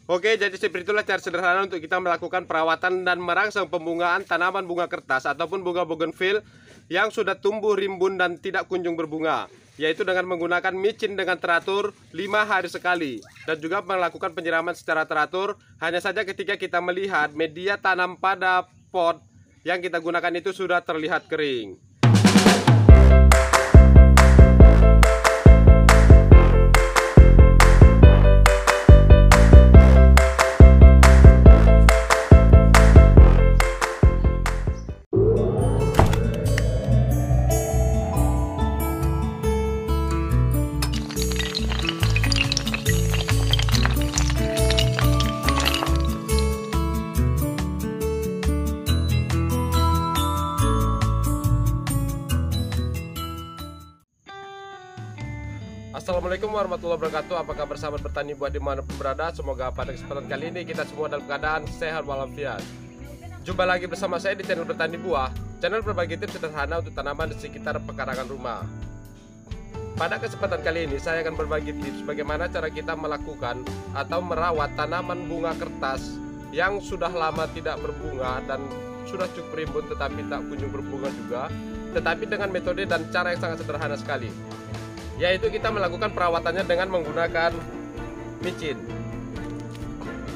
Oke, jadi seperti itulah cara sederhana untuk kita melakukan perawatan dan merangsang pembungaan tanaman bunga kertas ataupun bunga bougainville yang sudah tumbuh rimbun dan tidak kunjung berbunga, yaitu dengan menggunakan micin dengan teratur 5 hari sekali dan juga melakukan penyiraman secara teratur. Hanya saja ketika kita melihat media tanam pada pot yang kita gunakan itu sudah terlihat kering. Assalamualaikum warahmatullahi wabarakatuh. Apa kabar sahabat bertani buah dimanapun berada? Semoga pada kesempatan kali ini kita semua dalam keadaan sehat walafiat. Jumpa lagi bersama saya di channel Bertani Buah, channel berbagi tips sederhana untuk tanaman di sekitar pekarangan rumah. Pada kesempatan kali ini saya akan berbagi tips bagaimana cara kita melakukan atau merawat tanaman bunga kertas yang sudah lama tidak berbunga dan sudah cukup rimbun tetapi tak kunjung berbunga juga, tetapi dengan metode dan cara yang sangat sederhana sekali, yaitu kita melakukan perawatannya dengan menggunakan micin.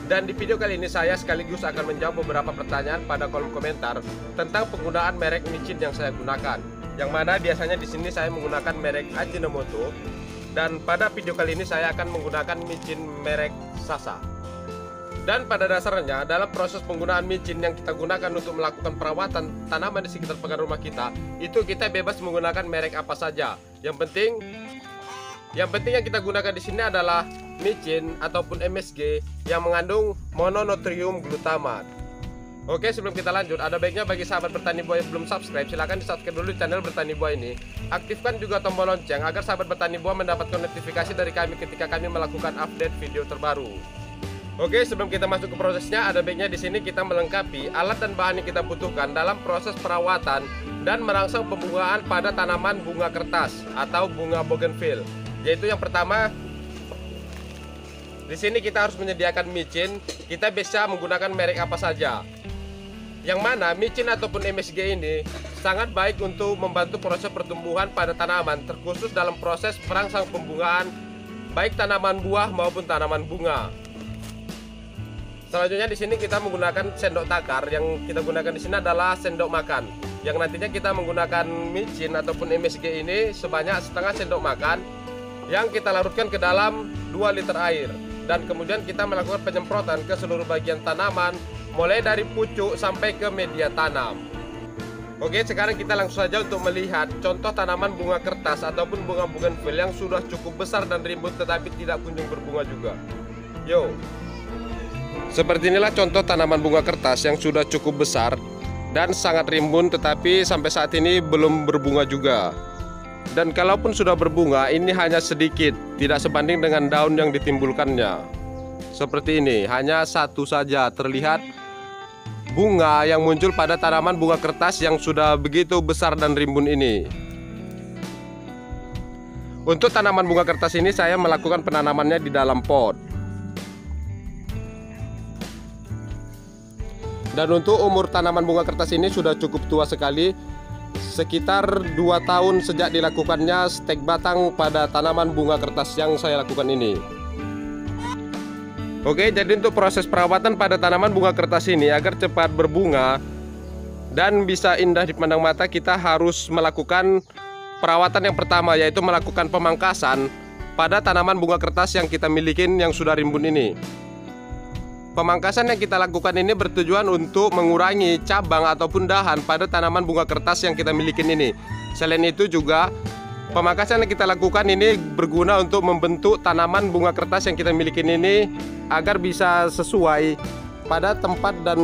Dan di video kali ini saya sekaligus akan menjawab beberapa pertanyaan pada kolom komentar tentang penggunaan merek micin yang saya gunakan, yang mana biasanya di sini saya menggunakan merek Ajinomoto, dan pada video kali ini saya akan menggunakan micin merek Sasa. Dan pada dasarnya dalam proses penggunaan micin yang kita gunakan untuk melakukan perawatan tanaman di sekitar pekarangan rumah kita, itu kita bebas menggunakan merek apa saja. Yang penting yang kita gunakan di sini adalah micin ataupun MSG yang mengandung mononatrium glutamat. Oke, sebelum kita lanjut, ada baiknya bagi sahabat bertani buah yang belum subscribe, silahkan di subscribe dulu channel Bertani Buah ini. Aktifkan juga tombol lonceng agar sahabat bertani buah mendapatkan notifikasi dari kami ketika kami melakukan update video terbaru. Oke, sebelum kita masuk ke prosesnya, ada baiknya di sini kita melengkapi alat dan bahan yang kita butuhkan dalam proses perawatan dan merangsang pembungaan pada tanaman bunga kertas atau bunga bougainville. Yaitu yang pertama, di sini kita harus menyediakan micin. Kita bisa menggunakan merek apa saja. Yang mana micin ataupun MSG ini sangat baik untuk membantu proses pertumbuhan pada tanaman, terkhusus dalam proses merangsang pembungaan baik tanaman buah maupun tanaman bunga. Selanjutnya di sini kita menggunakan sendok takar. Yang kita gunakan di sini adalah sendok makan. Yang nantinya kita menggunakan micin ataupun MSG ini sebanyak setengah sendok makan yang kita larutkan ke dalam 2 liter air, dan kemudian kita melakukan penyemprotan ke seluruh bagian tanaman mulai dari pucuk sampai ke media tanam. Oke, sekarang kita langsung saja untuk melihat contoh tanaman bunga kertas ataupun bunga bougainville yang sudah cukup besar dan rimbun tetapi tidak kunjung berbunga juga. Yo. Seperti inilah contoh tanaman bunga kertas yang sudah cukup besar dan sangat rimbun tetapi sampai saat ini belum berbunga juga. Dan kalaupun sudah berbunga, ini hanya sedikit, tidak sebanding dengan daun yang ditimbulkannya. Seperti ini, hanya satu saja terlihat bunga yang muncul pada tanaman bunga kertas yang sudah begitu besar dan rimbun ini. Untuk tanaman bunga kertas ini saya melakukan penanamannya di dalam pot. Dan untuk umur tanaman bunga kertas ini sudah cukup tua sekali, sekitar 2 tahun sejak dilakukannya stek batang pada tanaman bunga kertas yang saya lakukan ini. Oke, jadi untuk proses perawatan pada tanaman bunga kertas ini agar cepat berbunga dan bisa indah dipandang mata, kita harus melakukan perawatan yang pertama, yaitu melakukan pemangkasan pada tanaman bunga kertas yang kita miliki yang sudah rimbun ini. Pemangkasan yang kita lakukan ini bertujuan untuk mengurangi cabang ataupun dahan pada tanaman bunga kertas yang kita miliki ini. Selain itu juga pemangkasan yang kita lakukan ini berguna untuk membentuk tanaman bunga kertas yang kita miliki ini agar bisa sesuai pada tempat dan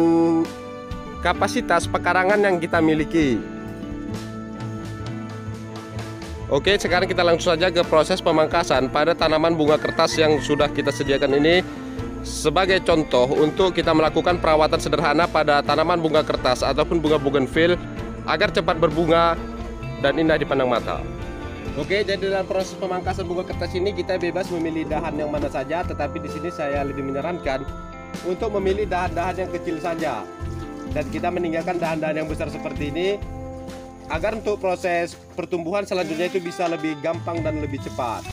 kapasitas pekarangan yang kita miliki. Oke, sekarang kita langsung saja ke proses pemangkasan pada tanaman bunga kertas yang sudah kita sediakan ini. Sebagai contoh untuk kita melakukan perawatan sederhana pada tanaman bunga kertas ataupun bunga bougainville agar cepat berbunga dan indah dipandang mata. Oke, jadi dalam proses pemangkasan bunga kertas ini kita bebas memilih dahan yang mana saja, tetapi di sini saya lebih menyarankan untuk memilih dahan-dahan yang kecil saja. Dan kita meninggalkan dahan-dahan yang besar seperti ini agar untuk proses pertumbuhan selanjutnya itu bisa lebih gampang dan lebih cepat.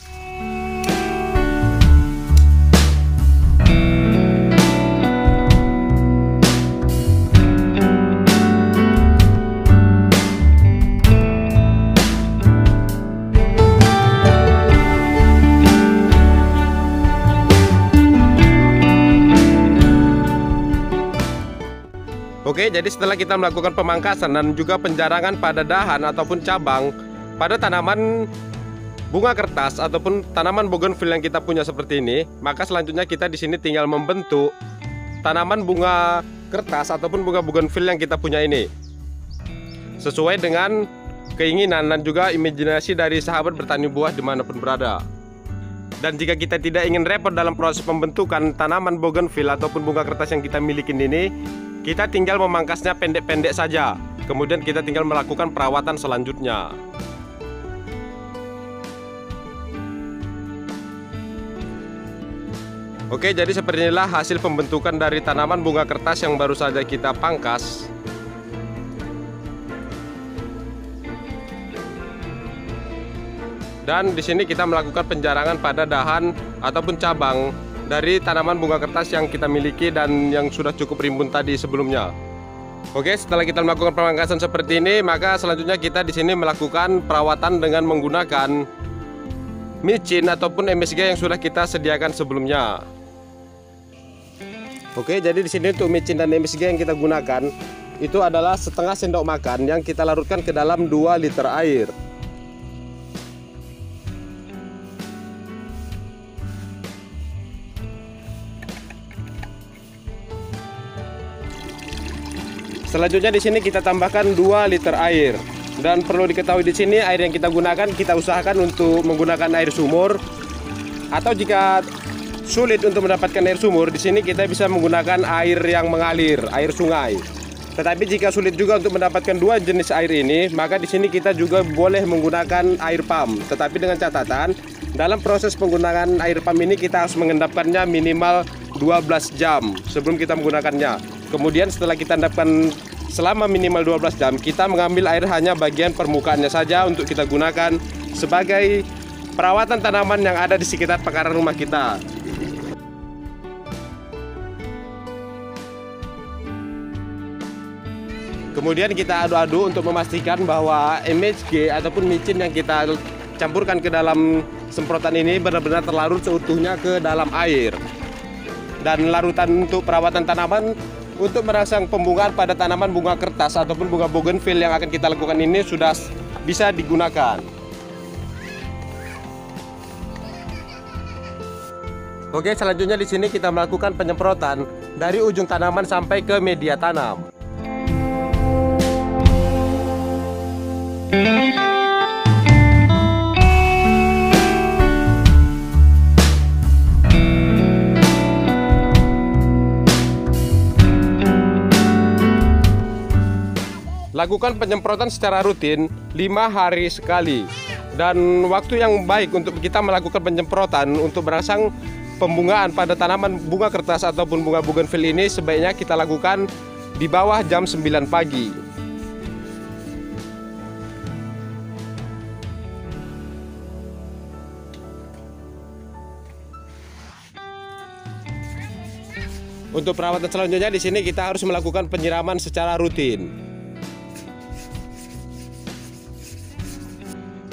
Oke, jadi setelah kita melakukan pemangkasan dan juga penjarangan pada dahan ataupun cabang pada tanaman bunga kertas ataupun tanaman bougainville yang kita punya seperti ini, maka selanjutnya kita di sini tinggal membentuk tanaman bunga kertas ataupun bunga bougainville yang kita punya ini sesuai dengan keinginan dan juga imajinasi dari sahabat bertani buah dimanapun berada. Dan jika kita tidak ingin repot dalam proses pembentukan tanaman bougainville ataupun bunga kertas yang kita miliki ini, kita tinggal memangkasnya pendek-pendek saja. Kemudian kita tinggal melakukan perawatan selanjutnya. Oke, jadi seperti inilah hasil pembentukan dari tanaman bunga kertas yang baru saja kita pangkas. Dan di sini kita melakukan penjarangan pada dahan ataupun cabang dari tanaman bunga kertas yang kita miliki dan yang sudah cukup rimbun tadi sebelumnya. Oke, setelah kita melakukan pemangkasan seperti ini, maka selanjutnya kita di sini melakukan perawatan dengan menggunakan micin ataupun MSG yang sudah kita sediakan sebelumnya. Oke, jadi di sini untuk micin dan MSG yang kita gunakan itu adalah setengah sendok makan yang kita larutkan ke dalam 2 liter air. Selanjutnya di sini kita tambahkan 2 liter air. Dan perlu diketahui di sini air yang kita gunakan, kita usahakan untuk menggunakan air sumur. Atau jika sulit untuk mendapatkan air sumur, di sini kita bisa menggunakan air yang mengalir, air sungai. Tetapi jika sulit juga untuk mendapatkan 2 jenis air ini, maka di sini kita juga boleh menggunakan air pump. Tetapi dengan catatan, dalam proses penggunaan air pump ini kita harus mengendapkannya minimal 12 jam sebelum kita menggunakannya. Kemudian setelah kita endapkan selama minimal 12 jam, kita mengambil air hanya bagian permukaannya saja untuk kita gunakan sebagai perawatan tanaman yang ada di sekitar pekarangan rumah kita. Kemudian kita aduk-aduk untuk memastikan bahwa MSG ataupun micin yang kita campurkan ke dalam semprotan ini benar-benar terlarut seutuhnya ke dalam air. Dan larutan untuk perawatan tanaman untuk merangsang pembungaan pada tanaman bunga kertas ataupun bunga bougainville yang akan kita lakukan ini sudah bisa digunakan. Oke, selanjutnya di sini kita melakukan penyemprotan dari ujung tanaman sampai ke media tanam. Lakukan penyemprotan secara rutin 5 hari sekali. Dan waktu yang baik untuk kita melakukan penyemprotan untuk merangsang pembungaan pada tanaman bunga kertas ataupun bunga bougainville ini sebaiknya kita lakukan di bawah jam 9 pagi. Untuk perawatan selanjutnya di sini kita harus melakukan penyiraman secara rutin.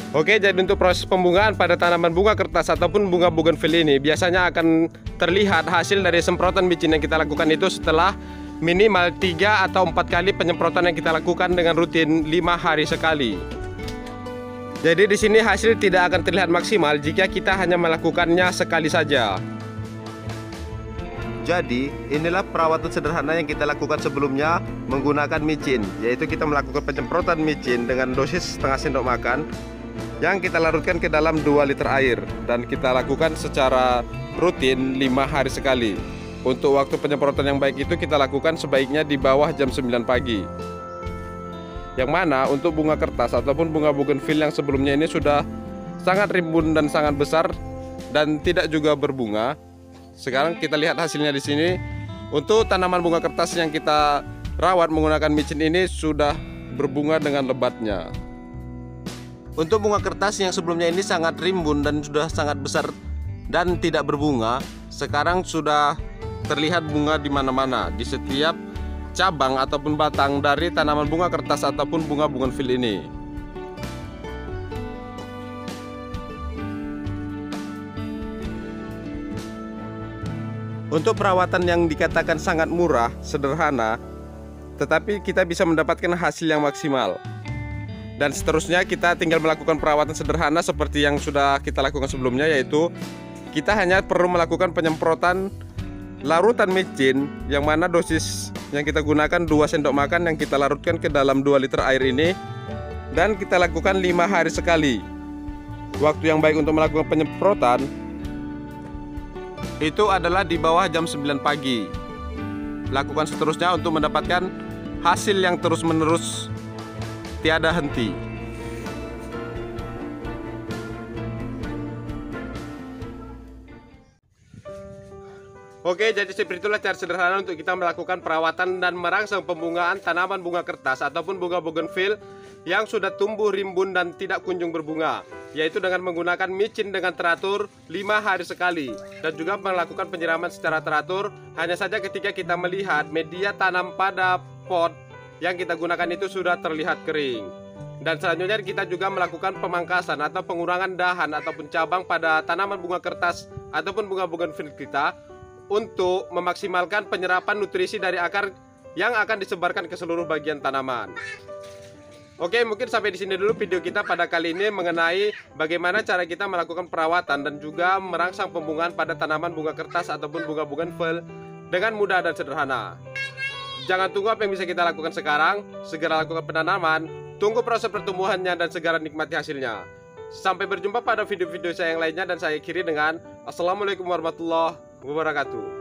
Oke, jadi untuk proses pembungaan pada tanaman bunga kertas ataupun bunga bougainville ini biasanya akan terlihat hasil dari semprotan micin yang kita lakukan itu setelah minimal 3 atau 4 kali penyemprotan yang kita lakukan dengan rutin 5 hari sekali. Jadi di sini hasil tidak akan terlihat maksimal jika kita hanya melakukannya sekali saja. Jadi inilah perawatan sederhana yang kita lakukan sebelumnya menggunakan micin, yaitu kita melakukan penyemprotan micin dengan dosis setengah sendok makan yang kita larutkan ke dalam 2 liter air dan kita lakukan secara rutin 5 hari sekali. Untuk waktu penyemprotan yang baik itu kita lakukan sebaiknya di bawah jam 9 pagi. Yang mana untuk bunga kertas ataupun bunga bougainville yang sebelumnya ini sudah sangat rimbun dan sangat besar dan tidak juga berbunga. Sekarang kita lihat hasilnya di sini. Untuk tanaman bunga kertas yang kita rawat menggunakan micin ini sudah berbunga dengan lebatnya. Untuk bunga kertas yang sebelumnya ini sangat rimbun dan sudah sangat besar dan tidak berbunga, sekarang sudah terlihat bunga di mana-mana, di setiap cabang ataupun batang dari tanaman bunga kertas ataupun bunga bougainville ini. Untuk perawatan yang dikatakan sangat murah, sederhana, tetapi kita bisa mendapatkan hasil yang maksimal. Dan seterusnya kita tinggal melakukan perawatan sederhana seperti yang sudah kita lakukan sebelumnya, yaitu kita hanya perlu melakukan penyemprotan larutan micin, yang mana dosis yang kita gunakan 2 sendok makan yang kita larutkan ke dalam 2 liter air ini, dan kita lakukan 5 hari sekali. Waktu yang baik untuk melakukan penyemprotan itu adalah di bawah jam 9 pagi. Lakukan seterusnya untuk mendapatkan hasil yang terus-menerus tiada henti. Oke, jadi seperti itulah cara sederhana untuk kita melakukan perawatan dan merangsang pembungaan tanaman bunga kertas ataupun bunga bougainville yang sudah tumbuh rimbun dan tidak kunjung berbunga, yaitu dengan menggunakan micin dengan teratur 5 hari sekali, dan juga melakukan penyiraman secara teratur. Hanya saja ketika kita melihat media tanam pada pot yang kita gunakan itu sudah terlihat kering. Dan selanjutnya kita juga melakukan pemangkasan atau pengurangan dahan ataupun cabang pada tanaman bunga kertas ataupun bunga bougainville kita, untuk memaksimalkan penyerapan nutrisi dari akar yang akan disebarkan ke seluruh bagian tanaman. Oke, mungkin sampai di sini dulu video kita pada kali ini mengenai bagaimana cara kita melakukan perawatan dan juga merangsang pembungaan pada tanaman bunga kertas ataupun bunga bougainville dengan mudah dan sederhana. Jangan tunggu apa yang bisa kita lakukan sekarang, segera lakukan penanaman, tunggu proses pertumbuhannya dan segera nikmati hasilnya. Sampai berjumpa pada video-video saya yang lainnya, dan saya akhiri dengan Assalamualaikum warahmatullahi wabarakatuh.